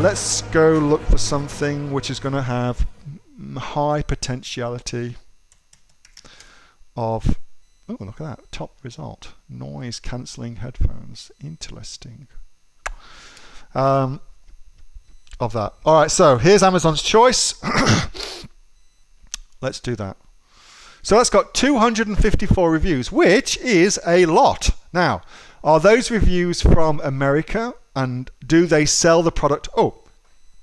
Let's go look for something which is going to have high potentiality of, oh, look at that, top result, noise cancelling headphones, interesting. Of that. All right, so here's Amazon's choice. Let's do that. So that's got 254 reviews, which is a lot. Now, are those reviews from America, and do they sell the product? Oh,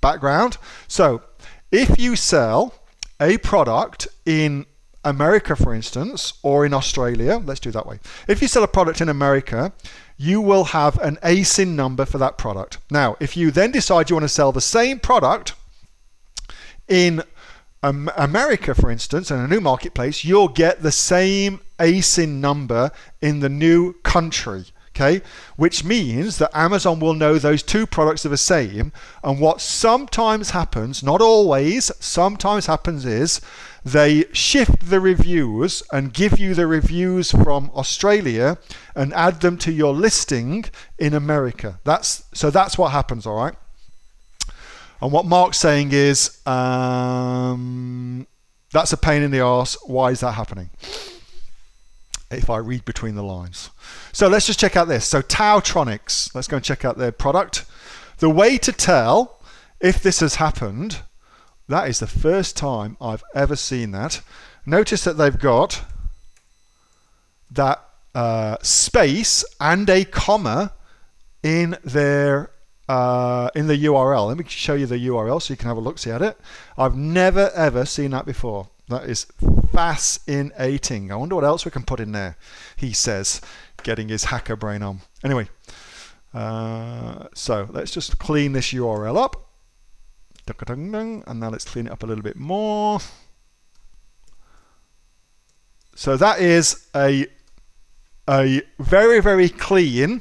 background. So if you sell a product in America, for instance, or in Australia, let's do it that way. If you sell a product in America, you will have an ASIN number for that product. Now, if you then decide you want to sell the same product in America, for instance, in a new marketplace, you'll get the same ASIN number in the new country. Okay, which means that Amazon will know those two products are the same. And what sometimes happens, not always, sometimes happens is they shift the reviews and give you the reviews from Australia and add them to your listing in America. That's what happens, all right? And what Mark's saying is that's a pain in the arse. Why is that happening? If I read between the lines. So let's just check out this. So Tautronics, let's go and check out their product. The way to tell if this has happened, that is the first time I've ever seen that. Notice that they've got that space and a comma in their in the URL. Let me show you the URL so you can have a look-see at it. I've never ever seen that before. That is fascinating. I wonder what else we can put in there, he says, getting his hacker brain on. Anyway, so let's just clean this URL up. And now let's clean it up a little bit more. So that is a very, very clean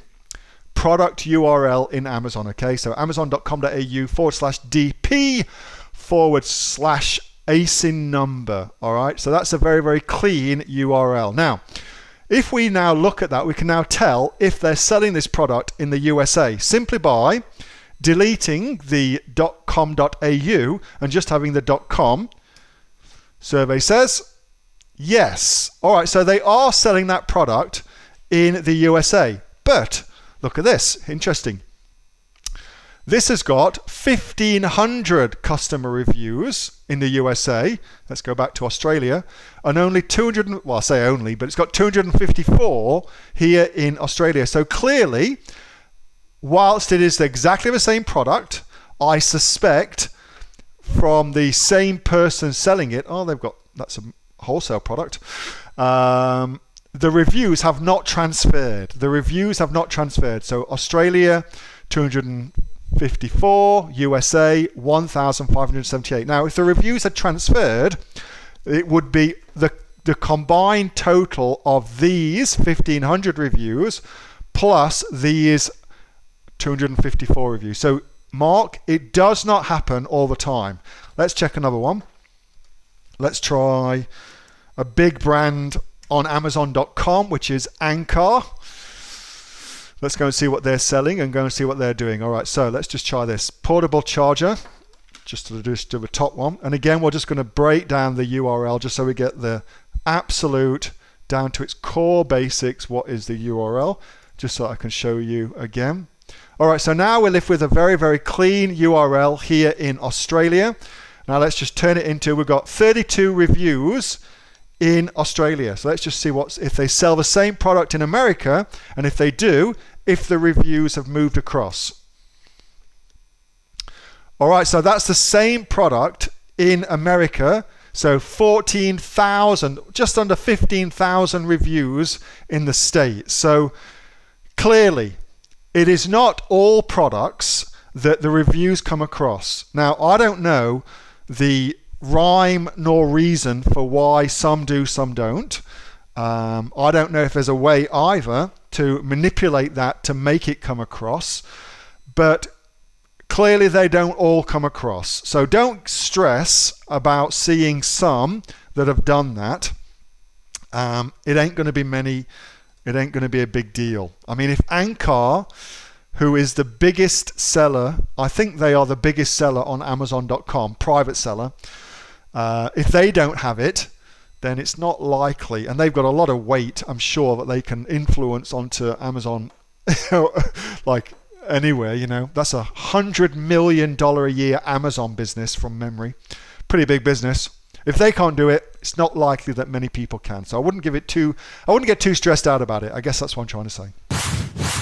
product URL in Amazon. Okay, so amazon.com.au/DP/ASIN number. All right, so that's a very, very clean URL. Now, if we now look at that, we can now tell if they're selling this product in the USA simply by deleting the .com.au and just having the .com. Survey says yes. All right, so they are selling that product in the USA. But look at this, interesting. This has got 1,500 customer reviews in the USA. Let's go back to Australia. And only 200, well, I say only, but it's got 254 here in Australia. So clearly, whilst it is exactly the same product, I suspect from the same person selling it, oh, that's a wholesale product, the reviews have not transferred. The reviews have not transferred. So Australia, 254, USA, 1,578. Now, if the reviews had transferred, it would be the combined total of these 1,500 reviews plus these 254 reviews. So, Mark, it does not happen all the time. Let's check another one. Let's try a big brand on Amazon.com, which is Anchor. Let's go and see what they're selling and go and see what they're doing. All right, so let's just try this. Portable charger, just to do the top one. And again, we're just going to break down the URL just so we get the absolute down to its core basics. What is the URL? Just so I can show you again. All right, so now we're left with a very, very clean URL here in Australia. Now let's just turn it into, we've got 32 reviews in Australia. So let's just see if they sell the same product in America, and if they do, if the reviews have moved across. All right, so that's the same product in America. So 14,000, just under 15,000 reviews in the States. So clearly, it is not all products that the reviews come across. Now, I don't know the rhyme nor reason for why some do, some don't. I don't know if there's a way either to manipulate that to make it come across, but clearly they don't all come across. So don't stress about seeing some that have done that. It ain't going to be many. It ain't going to be a big deal. I mean, if Anchor who is the biggest seller. I think they are the biggest seller on Amazon.com, private seller. If they don't have it, then it's not likely, and they've got a lot of weight, I'm sure, that they can influence onto Amazon like anywhere, you know. That's $100 million a year Amazon business from memory. Pretty big business. If they can't do it, it's not likely that many people can. So I wouldn't get too stressed out about it. I guess that's what I'm trying to say.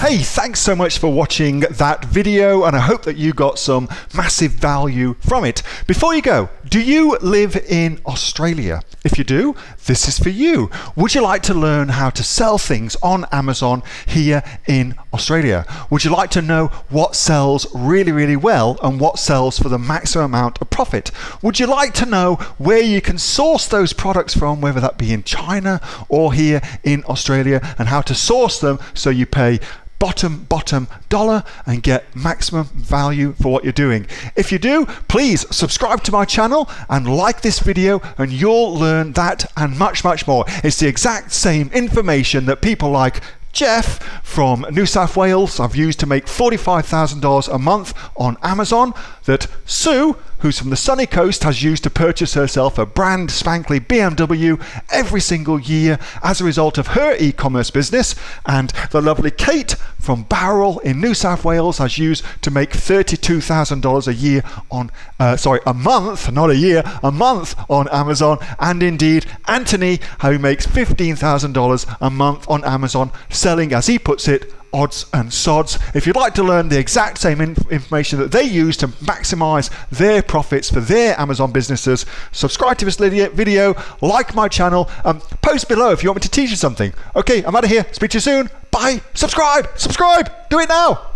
Hey, thanks so much for watching that video, and I hope that you got some massive value from it. Before you go, do you live in Australia? If you do, this is for you. Would you like to learn how to sell things on Amazon here in Australia? Would you like to know what sells really, really well and what sells for the maximum amount of profit? Would you like to know where you can source those products from, whether that be in China or here in Australia, and how to source them so you pay bottom dollar and get maximum value for what you're doing? If you do, please subscribe to my channel and like this video, and you'll learn that and much more. It's the exact same information that people like Jeff from New South Wales I've used to make $45,000 a month on Amazon, that Sue, who's from the sunny coast, has used to purchase herself a brand spankly BMW every single year as a result of her e-commerce business, and the lovely Kate from Bowral in New South Wales has used to make $32,000 a year on a month, not a year, a month on Amazon, and indeed Anthony, who makes $15,000 a month on Amazon, selling, as he puts it, odds and sods. If you'd like to learn the exact same information that they use to maximize their profits for their Amazon businesses, subscribe to this video, like my channel, post below if you want me to teach you something. Okay, I'm out of here. Speak to you soon. Bye. Subscribe. Do it now.